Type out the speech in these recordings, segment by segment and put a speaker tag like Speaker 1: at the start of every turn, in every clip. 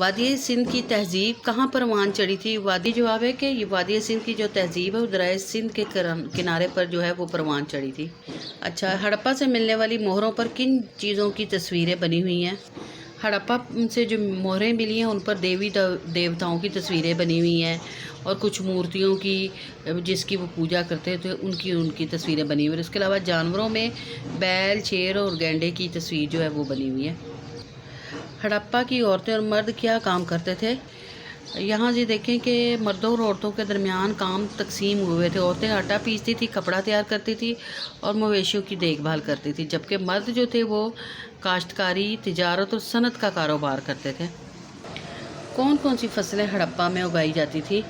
Speaker 1: وادی سندھ کی تہذیب کہاں پروان چڑھی تھی؟ وادی جواب ہے کہ یہ وادی سندھ کی جو تہذیب ہے وہ دریائے سندھ کے کنارے پر جو ہے وہ پروان چڑھی تھی۔ اچھا، ہڑپا سے ملنے والی مہروں پر کن چیزوں کی تصویریں بنی ہوئی ہیں؟ ہڑپا سے جو مہریں ملی ہیں ان پر دیوی دیوتاؤں کی تصویریں بنی ہوئی ہیں اور کچھ مورتیوں کی جس کی وہ پوجا کرتے تھے ان کی تصویریں بنی ہوئی ہیں۔ اس کے علاوہ جانوروں میں بیل، شیر اور گینڈے کی تصویر جو ہے وہ بنی ہوئی ہے۔ ہڑپا کی عورتیں اور مرد کیا کام کرتے تھے؟ یہاں جی دیکھیں کہ مردوں اور عورتوں کے درمیان کام تقسیم ہوئے تھے۔ عورتیں آٹا پیستی تھی، کپڑا تیار کرتی تھی اور مویشیوں کی دیکھ بھال کرتی تھی، جبکہ مرد جو تھے وہ کاشتکاری، تجارت اور صنعت کا کاروبار کرتے تھے۔ کون کون سی فصلیں ہڑپا میں اگائی جاتی تھی؟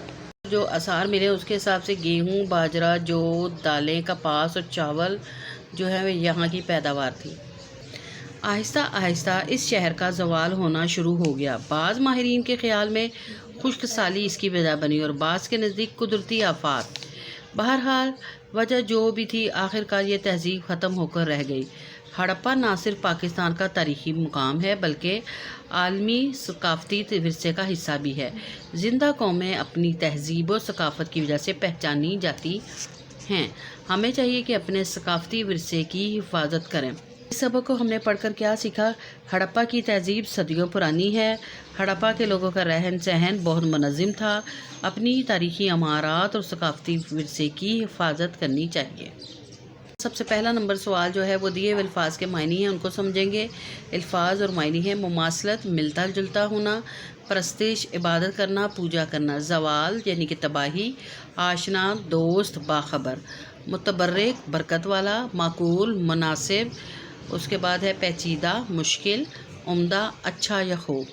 Speaker 1: جو آثار ملے اس کے حساب سے گیہوں، باجرہ، جو دالیں، کپاس اور چاول جو ہے یہاں کی پیداوار تھی۔ آہستہ آہستہ اس شہر کا زوال ہونا شروع ہو گیا۔ بعض ماہرین کے خیال میں خشک سالی اس کی وجہ بنی اور بعض کے نزدیک قدرتی آفات۔ بہرحال وجہ جو بھی تھی، آخر کار یہ تہذیب ختم ہو کر رہ گئی۔ ہڑپا نہ صرف پاکستان کا تاریخی مقام ہے بلکہ عالمی ثقافتی ورثے کا حصہ بھی ہے۔ زندہ قومیں اپنی تہذیب و ثقافت کی وجہ سے پہچانی جاتی ہیں۔ ہمیں چاہیے کہ اپنے ثقافتی ورثے کی حفاظت کریں۔ اس سبق کو ہم نے پڑھ کر کیا سیکھا؟ ہڑپا کی تہذیب صدیوں پرانی ہے۔ ہڑپا کے لوگوں کا رہن سہن بہت منظم تھا۔ اپنی تاریخی عمارات اور ثقافتی ورثے کی حفاظت کرنی چاہیے۔ سب سے پہلا نمبر سوال جو ہے وہ دیے ہوئے الفاظ کے معنی ہیں، ان کو سمجھیں گے۔ الفاظ اور معنی ہیں: مماثلت، ملتا جلتا ہونا، پرستش، عبادت کرنا، پوجا کرنا، زوال یعنی کہ تباہی، آشنا، دوست، باخبر، متبرک، برکت والا، معقول، مناسب، اس کے بعد ہے پیچیدہ، مشکل، عمدہ، اچھا یا خوب۔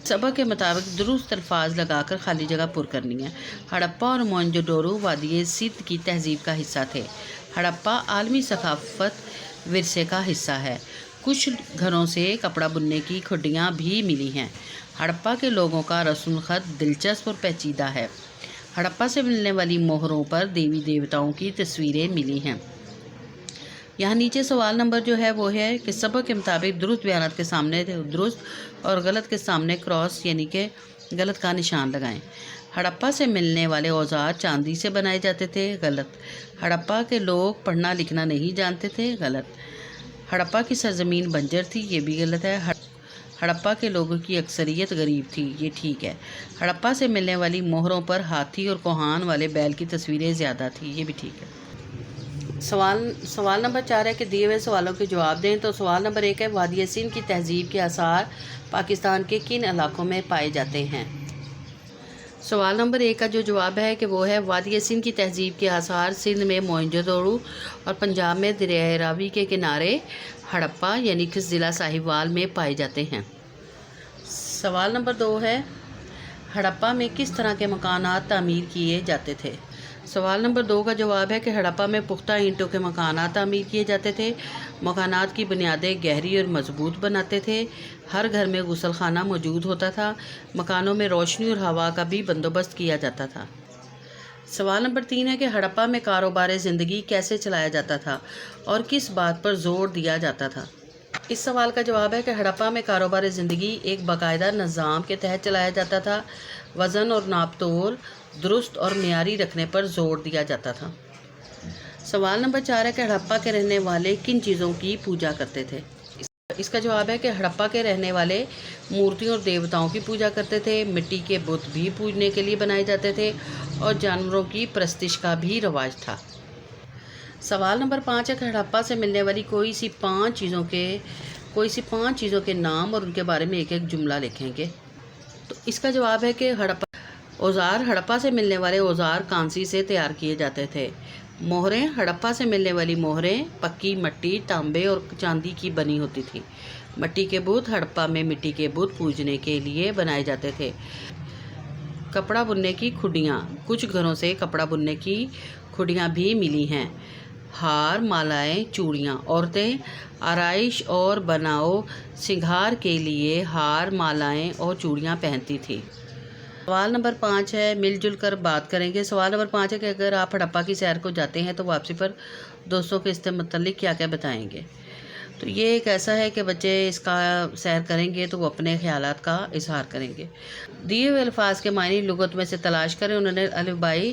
Speaker 1: سبق کے مطابق درست الفاظ لگا کر خالی جگہ پر کرنی ہے۔ ہڑپا اور موئنجو ڈورو وادی سندھ کی تہذیب کا حصہ تھے۔ ہڑپا عالمی ثقافت ورثے کا حصہ ہے۔ کچھ گھروں سے کپڑا بننے کی کھڈیاں بھی ملی ہیں۔ ہڑپا کے لوگوں کا رسم الخط دلچسپ اور پیچیدہ ہے۔ ہڑپا سے ملنے والی مہروں پر دیوی دیوتاؤں کی تصویریں ملی ہیں۔ یہاں نیچے سوال نمبر جو ہے وہ ہے کہ سبق کے مطابق درست بیانات کے سامنے درست اور غلط کے سامنے کراس یعنی کہ غلط کا نشان لگائیں۔ ہڑپا سے ملنے والے اوزار چاندی سے بنائے جاتے تھے، غلط۔ ہڑپا کے لوگ پڑھنا لکھنا نہیں جانتے تھے، غلط۔ ہڑپا کی سرزمین بنجر تھی، یہ بھی غلط ہے۔ ہڑپا کے لوگوں کی اکثریت غریب تھی، یہ ٹھیک ہے۔ ہڑپا سے ملنے والی مہروں پر ہاتھی اور کوہان والے بیل کی تصویریں زیادہ تھیں، یہ بھی ٹھیک ہے۔ سوال نمبر 4 ہے کہ دیے ہوئے سوالوں کے جواب دیں۔ تو سوال نمبر 1 ہے وادی سندھ کی تہذیب کے آثار پاکستان کے کن علاقوں میں پائے جاتے ہیں؟ سوال نمبر 1 کا جو جواب ہے کہ وہ ہے وادی سندھ کی تہذیب کے آثار سندھ میں موئنجو دڑو اور پنجاب میں دریائے راوی کے کنارے ہڑپا یعنی کہ ضلع ساہیوال میں پائے جاتے ہیں۔ سوال نمبر 2 ہے ہڑپا میں کس طرح کے مکانات تعمیر کیے جاتے تھے؟ سوال نمبر 2 کا جواب ہے کہ ہڑپا میں پختہ اینٹوں کے مکانات تعمیر کیے جاتے تھے۔ مکانات کی بنیادیں گہری اور مضبوط بناتے تھے۔ ہر گھر میں غسل خانہ موجود ہوتا تھا۔ مکانوں میں روشنی اور ہوا کا بھی بندوبست کیا جاتا تھا۔ سوال نمبر 3 ہے کہ ہڑپا میں کاروبار زندگی کیسے چلایا جاتا تھا اور کس بات پر زور دیا جاتا تھا؟ اس سوال کا جواب ہے کہ ہڑپا میں کاروبار زندگی ایک باقاعدہ نظام کے تحت چلایا جاتا تھا۔ وزن اور ناپ تول درست اور معیاری رکھنے پر زور دیا جاتا تھا۔ سوال نمبر 4 ہے کہ ہڑپا کے رہنے والے کن چیزوں کی پوجا کرتے تھے؟ اس کا جواب ہے کہ ہڑپا کے رہنے والے مورتیوں اور دیوتاؤں کی پوجا کرتے تھے۔ مٹی کے بت بھی پوجنے کے لیے بنائے جاتے تھے اور جانوروں کی پرستش کا بھی رواج تھا۔ سوال نمبر 5 ہے کہ ہڑپا سے ملنے والی کوئی سی پانچ چیزوں کے نام اور ان کے بارے میں ایک ایک جملہ لکھیں گے۔ تو اس کا جواب ہے کہ ہڑپا سے ملنے والے اوزار کانسی سے تیار کیے جاتے تھے۔ مہریں ہڑپا سے ملنے والی مہریں پکی مٹی، تانبے اور چاندی کی بنی ہوتی تھی۔ مٹی کے بت ہڑپا میں مٹی کے بت پوجنے کے لیے بنائے جاتے تھے۔ کپڑا بننے کی کھڈیاں کچھ گھروں سے کپڑا بننے کی کھڈیاں بھی ملی ہیں۔ ہار، مالائیں، چوڑیاں عورتیں آرائش اور بناؤ سنگھار کے لیے ہار، مالائیں اور چوڑیاں پہنتی تھی۔ سوال نمبر 5 ہے مل جل کر بات کریں گے۔ سوال نمبر 5 ہے کہ اگر آپ ہڑپا کی سیر کو جاتے ہیں تو واپسی پر دوستوں کے اس سے متعلق کیا کیا بتائیں گے؟ تو یہ ایک ایسا ہے کہ بچے اس کا سیر کریں گے تو وہ اپنے خیالات کا اظہار کریں گے۔ دیے ہوئے الفاظ کے معنی لغت میں سے تلاش کریں، انہوں نے الف بائی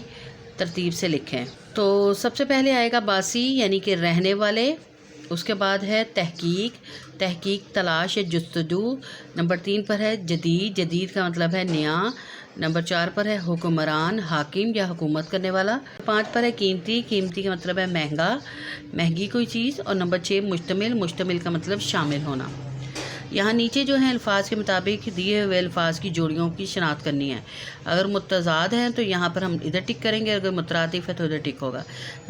Speaker 1: ترتیب سے لکھیں۔ تو سب سے پہلے آئے گا باسی یعنی کہ رہنے والے، اس کے بعد ہے تحقیق، تحقیق تلاش یا جستجو، نمبر 3 پر ہے جدید، جدید کا مطلب ہے نیا، نمبر 4 پر ہے حکمران، حاکم یا حکومت کرنے والا، 5 پر ہے قیمتی، قیمتی کا مطلب ہے مہنگا، مہنگی کوئی چیز، اور نمبر 6 مشتمل، مشتمل کا مطلب شامل ہونا۔ یہاں نیچے جو ہیں الفاظ کے مطابق دیے ہوئے الفاظ کی جوڑیوں کی شناخت کرنی ہے۔ اگر متضاد ہیں تو یہاں پر ہم ادھر ٹک کریں گے، اگر مترادف ہے تو ادھر ٹک ہوگا۔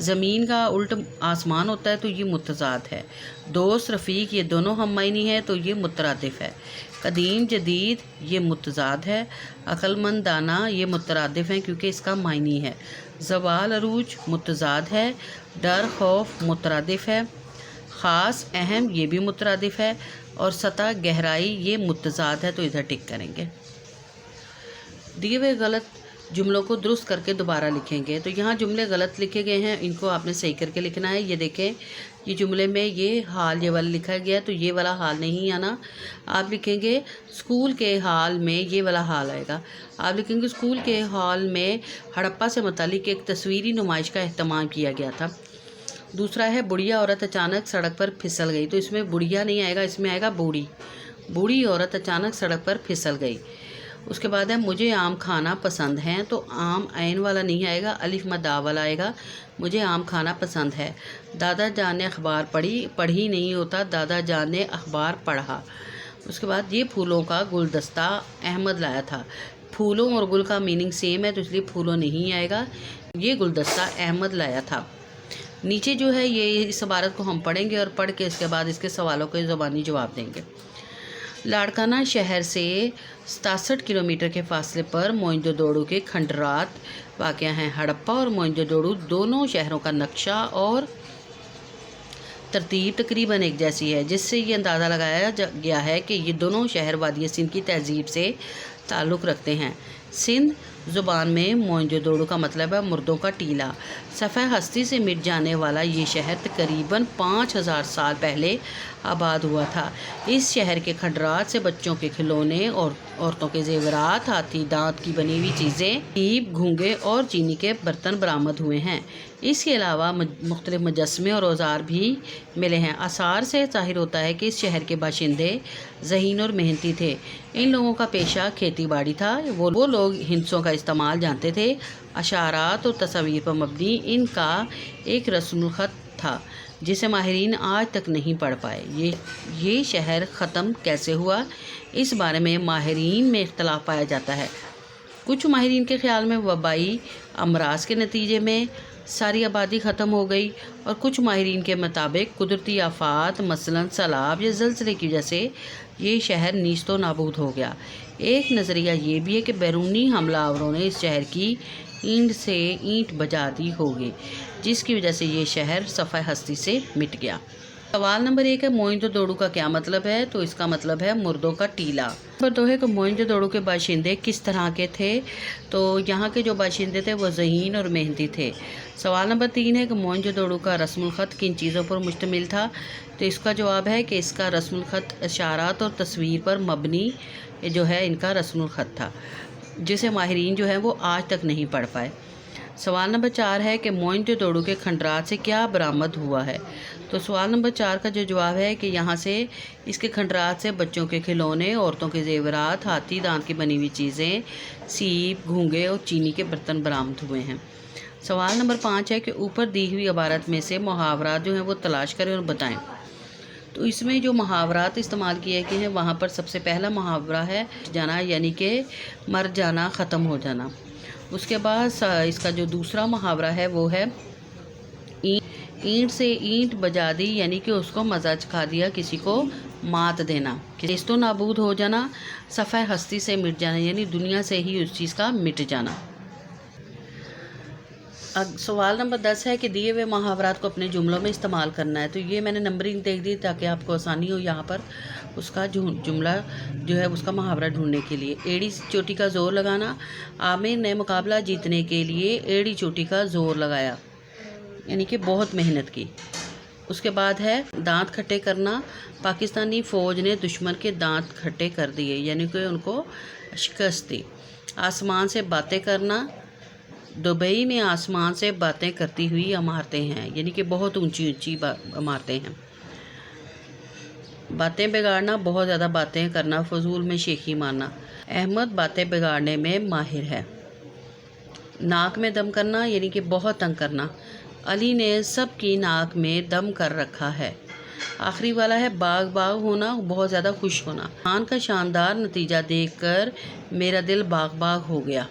Speaker 1: زمین کا الٹ آسمان ہوتا ہے تو یہ متضاد ہے۔ دوست، رفیق یہ دونوں ہم معنی ہیں تو یہ مترادف ہے۔ قدیم، جدید یہ متضاد ہے۔ عقل مند، دانا یہ مترادف ہیں کیونکہ اس کا معنی ہے۔ زوال، عروج متضاد ہے۔ ڈر، خوف مترادف ہے۔ خاص، اہم یہ بھی مترادف ہے، اور سطح، گہرائی یہ متضاد ہے تو ادھر ٹک کریں گے۔ دیے ہوئے غلط جملوں کو درست کر کے دوبارہ لکھیں گے۔ تو یہاں جملے غلط لکھے گئے ہیں، ان کو آپ نے صحیح کر کے لکھنا ہے۔ یہ دیکھیں، یہ جملے میں یہ حال یہ والا لکھا گیا ہے تو یہ والا حال نہیں آنا۔ آپ لکھیں گے اسکول کے حال میں، یہ والا حال آئے گا۔ آپ لکھیں گے اسکول کے حال میں ہڑپا سے متعلق ایک تصویری نمائش کا اہتمام کیا گیا تھا۔ دوسرا ہے بڑھیا عورت اچانک سڑک پر پھسل گئی، تو اس میں بڑھیا نہیں آئے گا، اس میں آئے گا بوڑھی۔ بوڑھی عورت اچانک سڑک پر پھسل گئی۔ اس کے بعد ہے مجھے آم کھانا پسند ہے، تو آم عین والا نہیں آئے گا، الف مد والا آئے گا، مجھے آم کھانا پسند ہے۔ دادا جان نے اخبار پڑھی، پڑھی نہیں ہوتا، دادا جان نے اخبار پڑھا۔ اس کے بعد یہ پھولوں کا گلدستہ احمد لایا تھا۔ پھولوں اور گل کا میننگ سیم ہے تو اس لیے پھولوں نہیں آئے گا، یہ گلدستہ احمد لایا تھا۔ نیچے جو ہے یہ اس عبارت کو ہم پڑھیں گے اور پڑھ کے اس کے بعد اس کے سوالوں کے زبانی جواب دیں گے۔ لاڑکانہ شہر سے 67 کلومیٹر کے فاصلے پر موئنجو دوڑو کے کھنڈرات واقع ہیں۔ ہڑپا اور موئنجو دوڑو دونوں شہروں کا نقشہ اور ترتیب تقریباً ایک جیسی ہے، جس سے یہ اندازہ لگایا گیا ہے کہ یہ دونوں شہر وادی سندھ کی تہذیب سے تعلق رکھتے ہیں۔ سندھ زبان میں موئنجو دوڑو کا مطلب ہے مردوں کا ٹیلا۔ صفحہ ہستی سے مٹ جانے والا یہ شہر تقریباً 5000 سال پہلے آباد ہوا تھا۔ اس شہر کے کھنڈرات سے بچوں کے کھلونے اور عورتوں کے زیورات، ہاتھی دانت کی بنی ہوئی چیزیں، پیپ، گھونگے اور چینی کے برتن برآمد ہوئے ہیں۔ اس کے علاوہ مختلف مجسمے اور اوزار بھی ملے ہیں۔ آثار سے ظاہر ہوتا ہے کہ اس شہر کے باشندے ذہین اور محنتی تھے۔ ان لوگوں کا پیشہ کھیتی باڑی تھا۔ وہ لوگ ہندسوں کا استعمال جانتے تھے۔ اشارات اور تصاویر پر مبنی ان کا ایک رسم الخط تھا جسے ماہرین آج تک نہیں پڑھ پائے۔ یہ شہر ختم کیسے ہوا، اس بارے میں ماہرین میں اختلاف پایا جاتا ہے۔ کچھ ماہرین کے خیال میں وبائی امراض کے نتیجے میں ساری آبادی ختم ہو گئی، اور کچھ ماہرین کے مطابق قدرتی آفات مثلاً سیلاب یا زلزلے کی وجہ سے یہ شہر نیست و نابود ہو گیا۔ ایک نظریہ یہ بھی ہے کہ بیرونی حملہ آوروں نے اس شہر کی اینٹ سے اینٹ بجا دی ہوگی، جس کی وجہ سے یہ شہر صفحہ ہستی سے مٹ گیا۔ سوال نمبر 1 ہے موئنجو دوڑو کا کیا مطلب ہے، تو اس کا مطلب ہے مردوں کا ٹیلا۔ نمبر 2 ہے کہ موئنجو دوڑو کے باشندے کس طرح کے تھے، تو یہاں کے جو باشندے تھے وہ ذہین اور محنتی تھے۔ سوال نمبر 3 ہے کہ موئنجو دوڑو کا رسم الخط کن چیزوں پر مشتمل تھا، تو اس کا جواب ہے کہ اس کا رسم الخط اشارات اور تصویر پر مبنی جو ہے ان کا رسم الخط تھا، جسے ماہرین جو ہے وہ آج تک نہیں پڑھ پائے۔ سوال نمبر 4 ہے کہ موئنجو دوڑو کے کھنڈرات سے کیا برآمد ہوا ہے، تو سوال نمبر 4 کا جو جواب ہے کہ یہاں سے اس کے کھنڈرات سے بچوں کے کھلونے، عورتوں کے زیورات، ہاتھی دانت کی بنی ہوئی چیزیں، سیپ، گھونگے اور چینی کے برتن برآمد ہوئے ہیں۔ سوال نمبر 5 ہے کہ اوپر دی ہوئی عبارت میں سے محاورات جو ہیں وہ تلاش کریں اور بتائیں۔ تو اس میں جو محاورات استعمال کیے گئے ہیں وہاں پر سب سے پہلا محاورہ ہے جانا، یعنی کہ مر جانا، ختم ہو جانا۔ اس کے بعد اس کا جو دوسرا محاورہ ہے وہ ہے اینٹ سے اینٹ بجا دی، یعنی کہ اس کو مزہ چکھا دیا، کسی کو مات دینا۔ نیست و نابود ہو جانا، صفحہ ہستی سے مٹ جانا، یعنی دنیا سے ہی اس چیز کا مٹ جانا۔ سوال نمبر 10 ہے کہ دیے ہوئے محاورات کو اپنے جملوں میں استعمال کرنا ہے، تو یہ میں نے نمبرنگ دیکھ دی تاکہ آپ کو آسانی ہو یہاں پر اس کا جملہ جو ہے اس کا محاورہ ڈھونڈنے کے لیے۔ ایڑی چوٹی کا زور لگانا، عامر نے مقابلہ جیتنے کے لیے ایڑی چوٹی کا زور لگایا، یعنی کہ بہت محنت کی۔ اس کے بعد ہے دانت کھٹے کرنا۔ پاکستانی فوج نے دشمن کے دانت کھٹے کر دیے، یعنی کہ ان کو شکست دی۔ آسمان سے باتیں کرنا۔ دبئی میں آسمان سے باتیں کرتی ہوئی عمارتیں ہیں، یعنی کہ بہت اونچی اونچی عمارتیں ہیں۔ باتیں بگاڑنا، بہت زیادہ باتیں کرنا، فضول میں شیخی مارنا۔ احمد باتیں بگاڑنے میں ماہر ہے۔ ناک میں دم کرنا، یعنی کہ بہت تنگ کرنا۔ علی نے سب کی ناک میں دم کر رکھا ہے۔ آخری والا ہے باغ باغ ہونا، بہت زیادہ خوش ہونا۔ خان کا شاندار نتیجہ دیکھ کر میرا دل باغ باغ ہو گیا۔